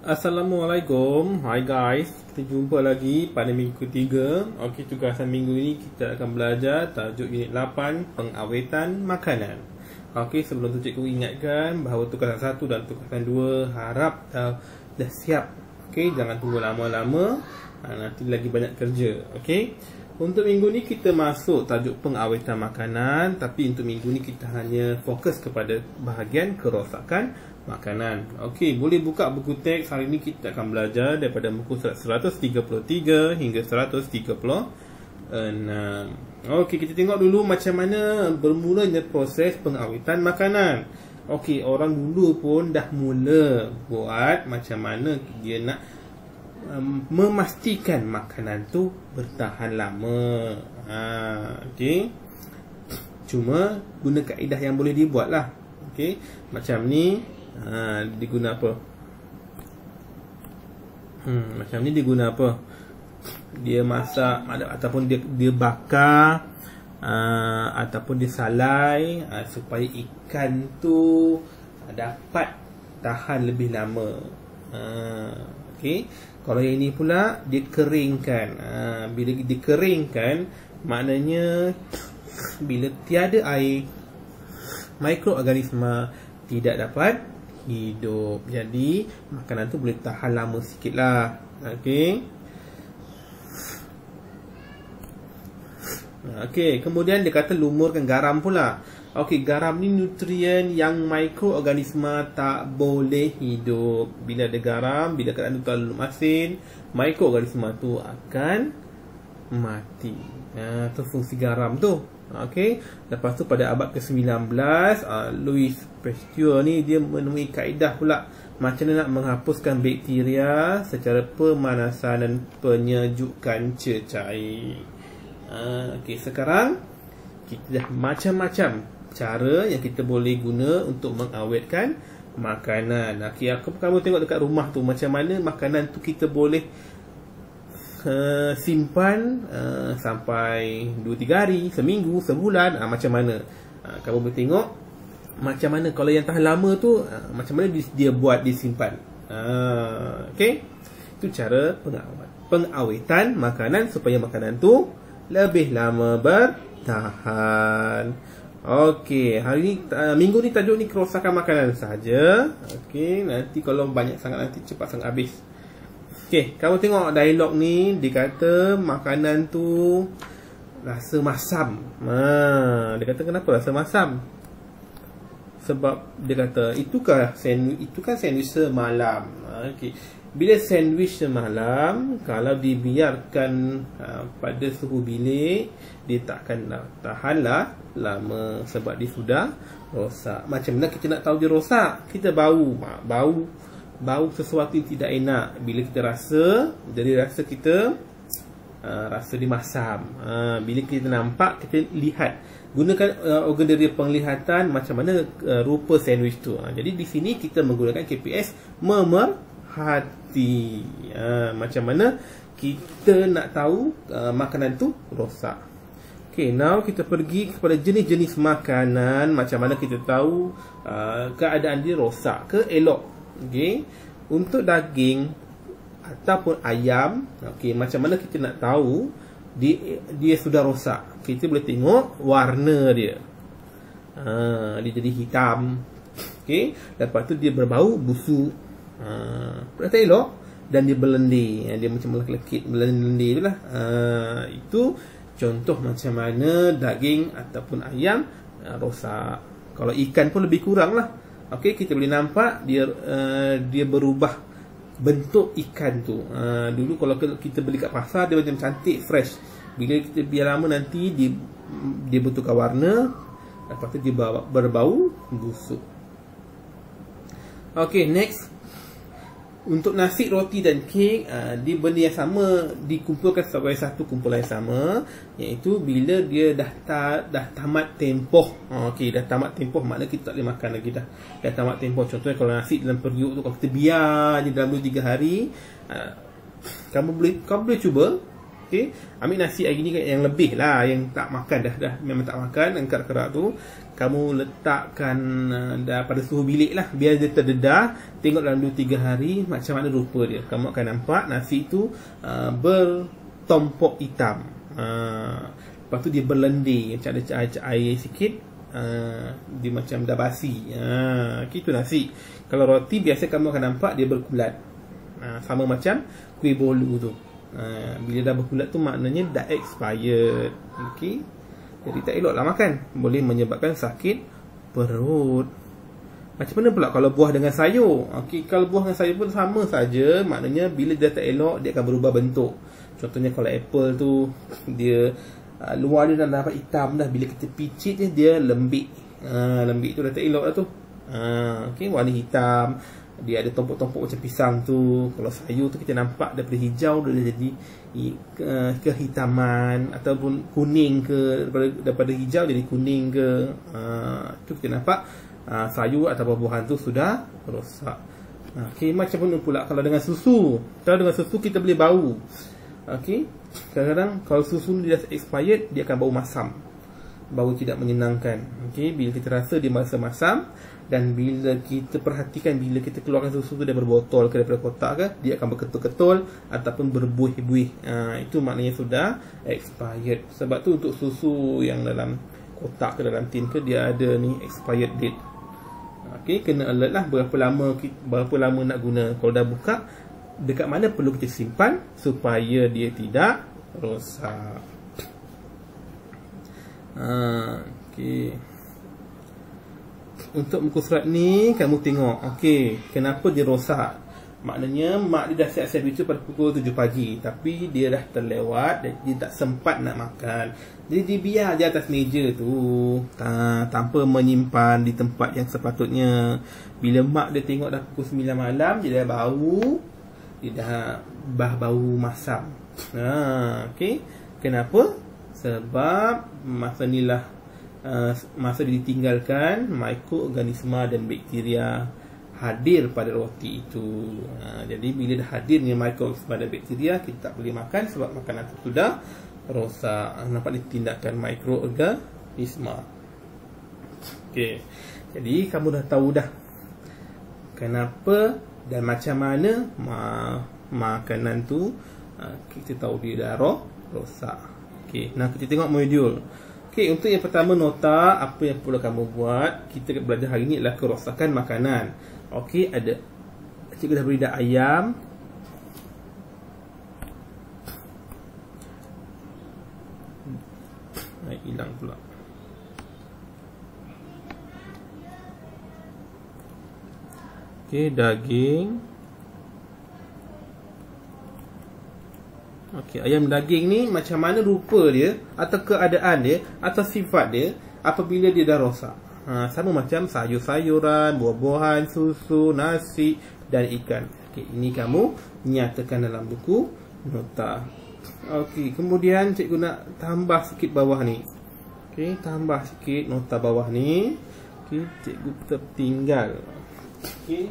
Assalamualaikum. Hi guys, kita jumpa lagi pada minggu ketiga. Okey, tugasan minggu ini kita akan belajar tajuk unit 8, pengawetan makanan. Okey, sebelum tu cikgu ingatkan bahawa tugasan 1 dan tugasan 2 harap dah siap. Okey, jangan tunggu lama-lama, nanti lagi banyak kerja. Okey, untuk minggu ni kita masuk tajuk pengawetan makanan, tapi untuk minggu ni kita hanya fokus kepada bahagian kerosakan makanan. Okey, boleh buka buku teks. Hari ini kita akan belajar daripada muka surat 133 hingga 136. Okey, kita tengok dulu macam mana bermulanya proses pengawetan makanan. Okey, orang dulu pun dah mula buat macam mana dia nak memastikan makanan tu bertahan lama. Okey, cuma guna kaedah yang boleh dibuat lah. Okey, macam ni. Diguna apa? Macam ni diguna apa? Dia masak ataupun dia bakar, ataupun dia salai, supaya ikan tu dapat tahan lebih lama. Okey, kalau yang ini pula dia keringkan. Bila dikeringkan, maknanya bila tiada air, mikroorganisma tidak dapat hidup. Jadi makanan tu boleh tahan lama sikit lah. Okey. Okey, kemudian dia kata lumurkan garam pula. Okey, garam ni nutrien yang mikroorganisma tak boleh hidup. Bila ada garam, bila keadaan tu terlalu asin, mikroorganisma tu akan mati. Tu fungsi garam tu. Okey, lepas tu pada abad ke-19, Louis Pasteur ni dia menemui kaedah pula macam mana nak menghapuskan bakteria secara pemanasan dan penyejukan cecair. Okey, sekarang kita dah macam-macam cara yang kita boleh guna untuk mengawetkan makanan. Okey, kamu tengok dekat rumah tu macam mana makanan tu kita boleh simpan sampai 2-3 hari, seminggu, sebulan, macam mana. Kamu boleh tengok macam mana kalau yang tahan lama tu, macam mana dia buat disimpan. Okey, itu cara pengawetan makanan supaya makanan tu lebih lama bertahan. Okey, hari ni minggu ni tajuk ni kerosakan makanan saja. Okey, nanti kalau banyak sangat nanti cepat sangat habis. Okey, kamu tengok dialog ni, dia kata makanan tu rasa masam. Dia kata kenapa rasa masam? Sebab dia kata itu kan sandwich semalam. Okey, bila sandwich semalam kalau dibiarkan pada suhu bilik, dia takkan tahanlah lama sebab dia sudah rosak. Macam mana kita nak tahu dia rosak? Kita bau sesuatu yang tidak enak. Bila kita rasa, dari rasa kita rasa dia masam. Bila kita nampak, kita lihat. Gunakan organ dari penglihatan macam mana rupa sandwich tu. Jadi di sini kita menggunakan KPS memerhati. Macam mana kita nak tahu makanan tu rosak. Okay, now kita pergi kepada jenis-jenis makanan. Macam mana kita tahu keadaan dia rosak ke elok. Okey, untuk daging ataupun ayam, okey, macam mana kita nak tahu dia sudah rosak? Kita boleh tengok warna dia. Dia jadi hitam. Okey, lepas tu dia berbau busuk. Tak elok, dan dia berlendir. Dia macam melekit berlendir itulah. Itu contoh macam mana daging ataupun ayam rosak. Kalau ikan pun lebih kurang lah. Okey, kita boleh nampak dia berubah bentuk ikan tu. Dulu kalau kita beli kat pasar dia macam cantik, fresh. Bila kita biar lama nanti dia bertukar warna, lepas tu dia berbau busuk. Okey, next. Untuk nasi, roti dan kek, dia benda yang sama dikumpulkan sebagai satu kumpulan yang sama, iaitu bila dia dah tamat tempoh. Okey, dah tamat tempoh maknanya kita tak boleh makan lagi dah. Dah tamat tempoh. Contohnya kalau nasi dalam periuk tu, kalau kita biar je dalam 2-3 hari, kamu boleh cuba Okey, ambil nasi hari ni yang lebih lah, yang tak makan dah memang tak makan, angkat kerak tu, kamu letakkan pada suhu bilik lah, biar dia terdedah. Tengok dalam 2-3 hari macam mana rupa dia. Kamu akan nampak nasi tu bertompok hitam. Lepas tu dia berlendir, macam ada air sikit, dia macam dah basi. Itu nasi. Kalau roti biasa kamu akan nampak dia berkulat, sama macam kuih bolu tu. Bila dah berkulat tu maknanya dah expired. Okey, jadi tak elok lah makan, boleh menyebabkan sakit perut. Macam mana pula kalau buah dengan sayur? Okey, kalau buah dengan sayur pun sama saja, maknanya bila dia tak elok dia akan berubah bentuk. Contohnya kalau apple tu, dia luar dia dah dapat hitam dah, bila kita picit dia lembik. Lembik tu dah tak elok lah tu. Okey, warna hitam, dia ada tompok-tompok macam pisang tu. Kalau sayur tu kita nampak daripada hijau dia jadi kehitaman, ataupun kuning ke, daripada hijau jadi kuning ke. Tu kita nampak sayur atau buah-buahan tu sudah rosak. Okey, macam mana pula kalau dengan susu? Kalau dengan susu kita boleh bau. Okey, kadang-kadang kalau susu ni dah expired, dia akan bau masam, bau tidak menyenangkan. Okey, bila kita rasa dia masam, dan bila kita perhatikan, bila kita keluarkan susu tu daripada botol ke daripada kotak ke, dia akan berketul-ketul ataupun berbuih-buih. Itu maknanya sudah expired. Sebab tu untuk susu yang dalam kotak ke dalam tin ke, dia ada ni expired date. Okey, kena alert lah berapa lama nak guna. Kalau dah buka, dekat mana perlu kita simpan supaya dia tidak rosak. Okey, untuk muka surat ni kamu tengok. Okey, kenapa dia rosak? Maknanya mak dia dah siap-siap itu pada pukul 7 pagi, tapi dia dah terlewat dan dia tak sempat nak makan. Jadi dia biar di atas meja tu tanpa menyimpan di tempat yang sepatutnya. Bila mak dia tengok dah pukul 9 malam, dia dah bau, dia dah bau masam. Okey, kenapa? Sebab masa inilah masa ditinggalkan mikroorganisma dan bakteria hadir pada roti itu. Jadi bila dah hadirnya mikroorganisma dan bakteria, kita tak boleh makan sebab makanan itu sudah rosak. Nampak ni tindakan mikroorganisma. Okey, jadi kamu dah tahu dah kenapa dan macam mana makanan tu kita tahu dia dah rosak. Okey, nah kita tengok modul. Okey, untuk yang pertama nota, apa yang perlu kamu buat? Kita belajar hari ni adalah kerosakan makanan. Okey, ada cikgu dah beri dah ayam. Hilang pula. Okey, daging. Okey, ayam daging ni macam mana rupa dia, atau keadaan dia, atau sifat dia apabila dia dah rosak. Sama macam sayur-sayuran, buah-buahan, susu, nasi dan ikan. Okey, ini kamu nyatakan dalam buku nota. Okey, kemudian cikgu nak tambah sikit bawah ni. Okey, tambah sikit nota bawah ni. Okey, cikgu tertinggal. Okey,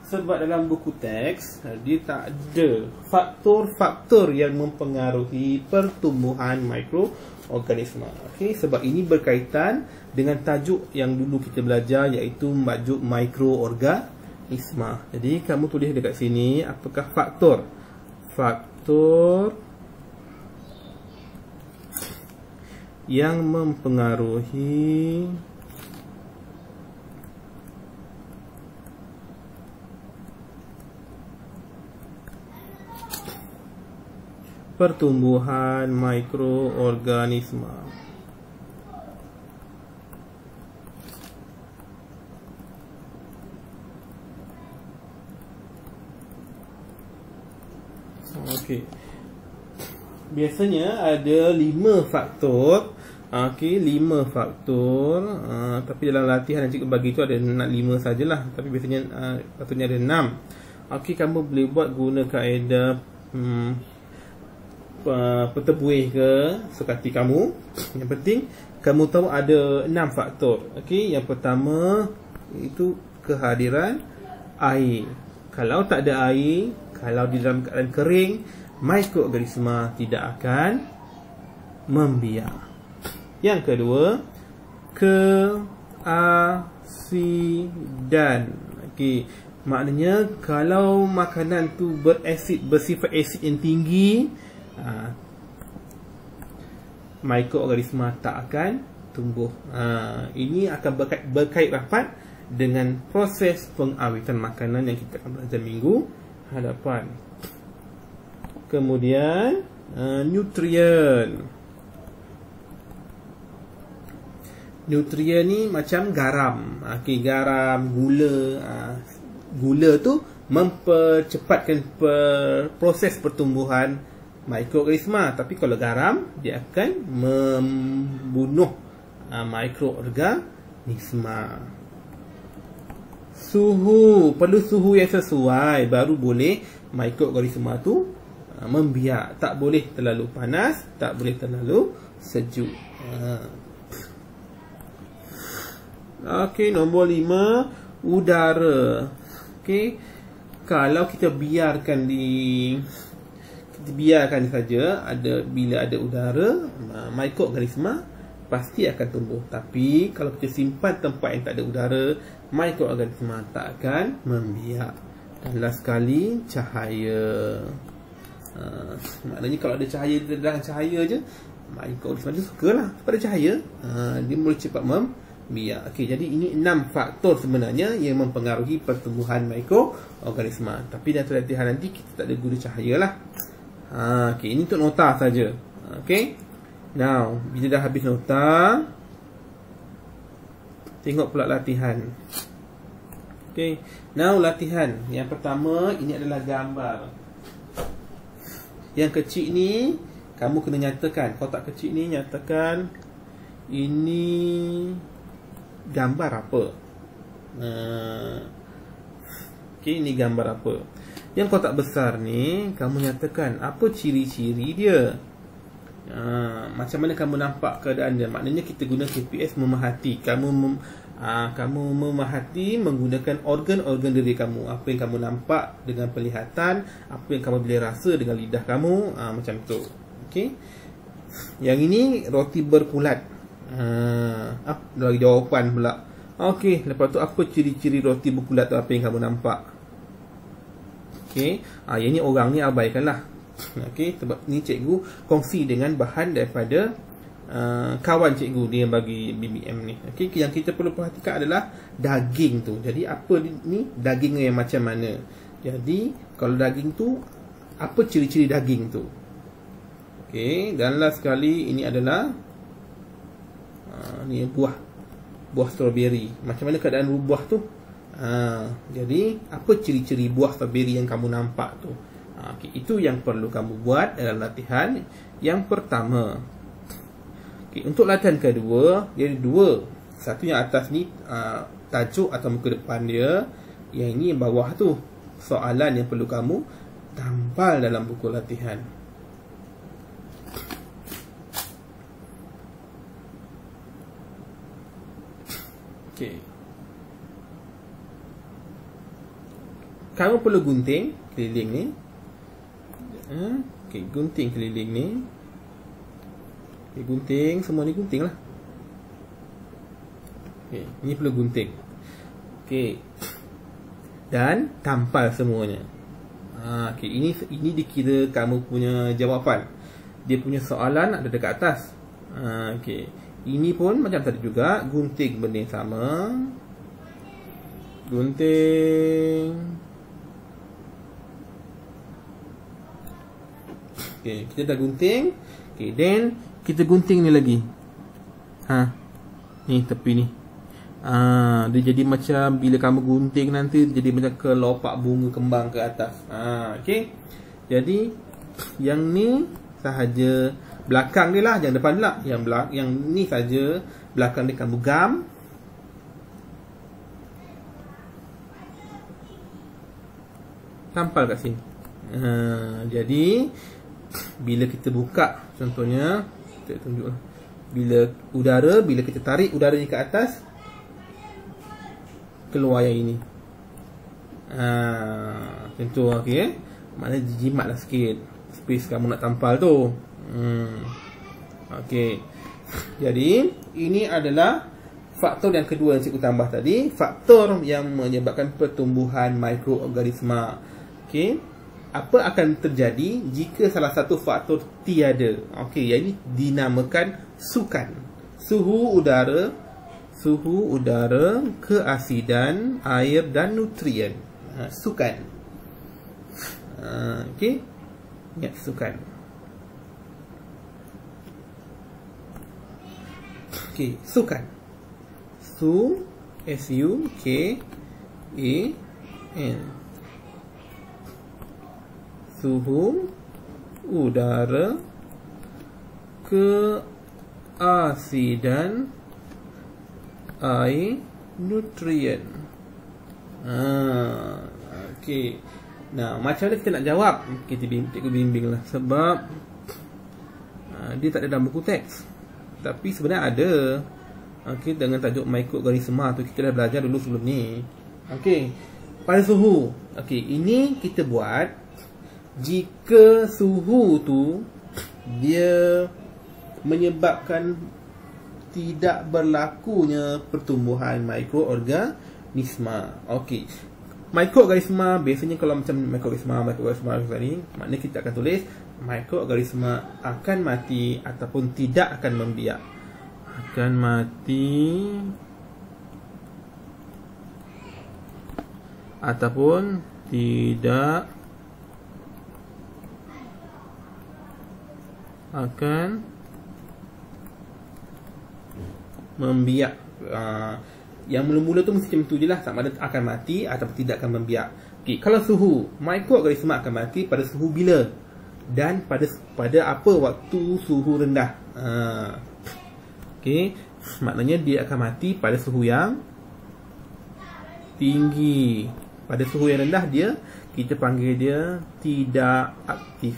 sebab dalam buku teks dia tak ada faktor-faktor yang mempengaruhi pertumbuhan mikroorganisma. Okey, sebab ini berkaitan dengan tajuk yang dulu kita belajar, iaitu tajuk mikroorganisma. Jadi kamu tulis dekat sini apakah faktor yang mempengaruhi pertumbuhan mikroorganisma. Okey, biasanya ada 5 faktor. Okey, 5 faktor. Tapi dalam latihan yang cikgu bagi tu ada 5 sajalah. Tapi biasanya patutnya ada 6. Okey, kamu boleh buat guna kaedah pertebuih ke sekati kamu. Yang penting kamu tahu ada 6 faktor. Okey, yang pertama itu kehadiran air. Kalau tak ada air, kalau di dalam keadaan kering, mikroorganisma tidak akan membiak. Yang kedua, keasidan. Okey, maknanya kalau makanan tu bersifat asid yang tinggi, mikroorganisma tak akan tumbuh. Ini akan berkait rapat dengan proses pengawitan makanan yang kita akan belajar minggu hadapan. Kemudian nutrien. Nutrien ni macam garam. Garam, gula. Gula tu mempercepatkan proses pertumbuhan mikroorganisma. Tapi kalau garam, dia akan membunuh mikroorganisma. Suhu, perlu suhu yang sesuai baru boleh mikroorganisma tu membiak. Tak boleh terlalu panas, tak boleh terlalu sejuk. Okey, nombor 5, udara. Okey, kalau kita biarkan saja, bila ada udara, mikroorganisma pasti akan tumbuh. Tapi kalau kita simpan tempat yang tak ada udara, mikroorganisma tak akan membiak. Dan last sekali, cahaya. Maknanya kalau ada cahaya, dalam cahaya je, mikroorganisma tu sukalah pada cahaya. Dia boleh cepat membiak. Okey, jadi ini 6 faktor sebenarnya yang mempengaruhi pertumbuhan mikroorganisma. Tapi dalam latihan nanti kita tak ada guna cahaya lah. Okey, ini untuk nota saja. Okey. Now, bila dah habis nota, tengok pula latihan. Okey. Now latihan. Yang pertama, ini adalah gambar. Yang kecil ni kamu kena nyatakan. Kotak kecil ni nyatakan ini gambar apa. Okey, ini gambar apa. Yang kotak besar ni kamu nyatakan apa ciri-ciri dia. Macam mana kamu nampak keadaan dia. Maknanya kita guna KPS memerhati. Kamu memerhati menggunakan organ-organ diri kamu. Apa yang kamu nampak dengan penglihatan, apa yang kamu boleh rasa dengan lidah kamu, macam tu. Okey. Yang ini roti berkulat. Dari jawapan pula. Okey, lepas tu apa ciri-ciri roti berkulat tu, apa yang kamu nampak. Okey, yang ni orang ni abaikanlah. Okey, sebab ni cikgu kongsi dengan bahan daripada kawan cikgu dia yang bagi BBM ni. Okey, yang kita perlu perhatikan adalah daging tu. Jadi apa ni daging yang macam mana? Jadi kalau daging tu, apa ciri-ciri daging tu? Okey, dan last sekali ini adalah ni buah strawberry. Macam mana keadaan buah tu? Jadi apa ciri-ciri buah strawberry yang kamu nampak tu? Okay, itu yang perlu kamu buat dalam latihan yang pertama. Okay, untuk latihan kedua, dia ada dua. Satu yang atas ni tajuk atau muka depan dia. Yang ini yang bawah tu soalan yang perlu kamu tampal dalam buku latihan. Okay. Kamu perlu gunting keliling ni. Okay, gunting keliling ni. Okay, gunting, semua ni gunting lah. Okay, ni perlu gunting. Okay. Dan tampal semuanya. Okay, ini dikira kamu punya jawapan. Dia punya soalan ada dekat atas. Okay. Ini pun macam tadi juga, gunting benda yang sama. Gunting. Okay, kita dah gunting. Okay, then kita gunting ni lagi. Ni tepi ni. Dia jadi macam bila kamu gunting nanti jadi macam kelopak bunga kembang ke atas. Okay. Jadi yang ni sahaja belakang dia lah, jangan depan pula. Yang ni saja belakang dia kamu gam. Tampal kat sini. Jadi bila kita buka, contohnya kita tunjuk lah. Bila kita tarik udara ni ke atas, keluar yang ini. Contoh, okey. Maknanya jimat lah sikit. space kamu nak tampal tu. Okey. Jadi ini adalah faktor yang kedua yang cikgu tambah tadi, faktor yang menyebabkan pertumbuhan mikroorganisma. Okey. Apa akan terjadi jika salah satu faktor tiada? Okey, yang ini dinamakan sukan. Suhu udara, keasidan, air dan nutrien. Sukan. Okey. Ingat sukan. Okey, sukan. S-U-K-A-N. Suhu udara, keasidan, air, nutrien. Okey. Nah, macam mana kita nak jawab? Cikgu bimbing lah. Sebab dia tak ada dalam buku teks, tapi sebenarnya ada. Okey, dengan tajuk mikroorganisma tu kita dah belajar dulu sebelum ni. Okey, pada suhu. Okey, ini kita buat jika suhu tu dia menyebabkan tidak berlakunya pertumbuhan mikroorganisma. Okey, mikroorganisma biasanya kalau macam mikroorganisma ni, maknanya kita akan tulis mikroorganisma akan mati ataupun tidak akan membiak. Akan mati ataupun tidak akan membiak. Yang mula-mula tu mesti macam tu je lah, sama ada akan mati atau tidak akan membiak. Okay, kalau suhu, mikroorganisma akan mati pada suhu bila dan pada apa waktu suhu rendah. Okay, maknanya dia akan mati pada suhu yang tinggi. Pada suhu yang rendah dia, kita panggil dia tidak aktif.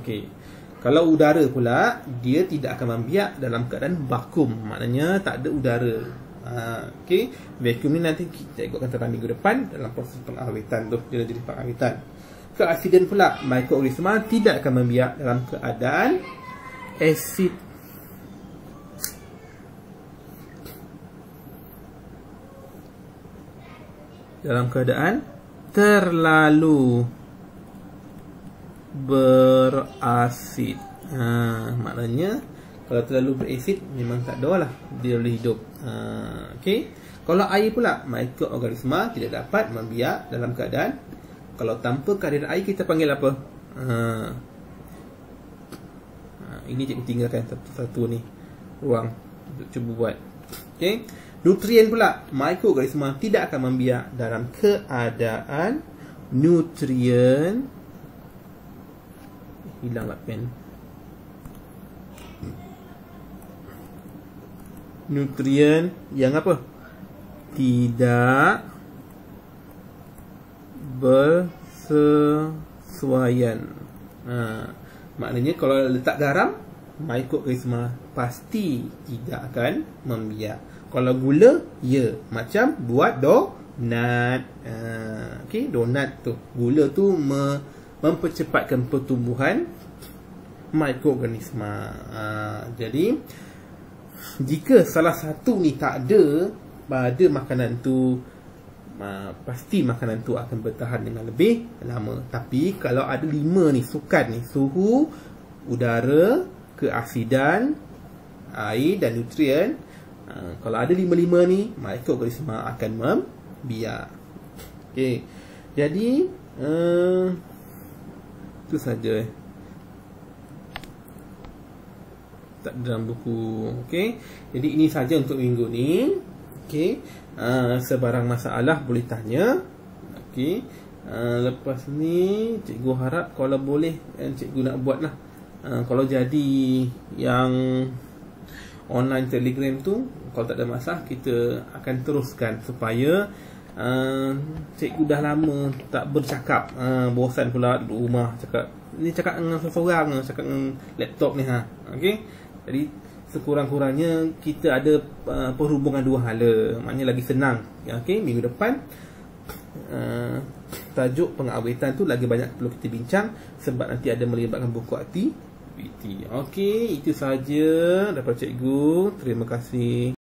Okay. Kalau udara pula, dia tidak akan membiak dalam keadaan vakum. Maknanya tak ada udara. Okay. Vakum ni nanti kita akan terang minggu depan dalam proses pengawitan tu. Dia jadi pengawitan. Keasidan pula, mikroorganisma tidak akan membiak dalam keadaan asid. Dalam keadaan terlalu berasid. Maknanya kalau terlalu berasid memang tak ada lah dia boleh hidup. Okay. Kalau air pula, mikroorganisma tidak dapat membiak dalam keadaan. Kalau tanpa kehadiran air kita panggil apa? Ini cikgu tinggalkan satu-satu ni ruang untuk cuba buat. Okay. Nutrien pula, mikroorganisma tidak akan membiak dalam keadaan nutrien. Hilanglah pen. Nutrien yang apa? Tidak bersesuaian. Maknanya kalau letak garam, mikroorganisma pasti tidak akan membiak. Kalau gula, ya, macam buat donat. Okay, donat tu, gula tu mempercepatkan pertumbuhan mikroorganisma. Jadi jika salah satu ni tak ada pada makanan tu, pasti makanan tu akan bertahan dengan lebih lama. Tapi kalau ada 5 ni sukan ni, suhu, udara, keasidan, air dan nutrien, kalau ada 5 ni, mikroorganisma akan membiak. Okey. Jadi itu saja. Tak dalam buku. Okey. Jadi ini saja untuk minggu ni. Okey. Sebarang masalah boleh tanya. Okey. Lepas ni cikgu harap kalau boleh cikgu nak buat lah. Kalau jadi yang online Telegram tu, kalau tak ada masalah kita akan teruskan supaya cikgu dah lama tak bercakap, bosan pula duduk rumah cakap dengan seseorang, cakap dengan laptop ni okey. Jadi sekurang-kurangnya kita ada perhubungan dua hala, maknanya lagi senang. Okey, minggu depan tajuk pengawetan tu lagi banyak perlu kita bincang, sebab nanti ada melibatkan buku aktiviti. Okey, itu sahaja daripada cikgu. Terima kasih.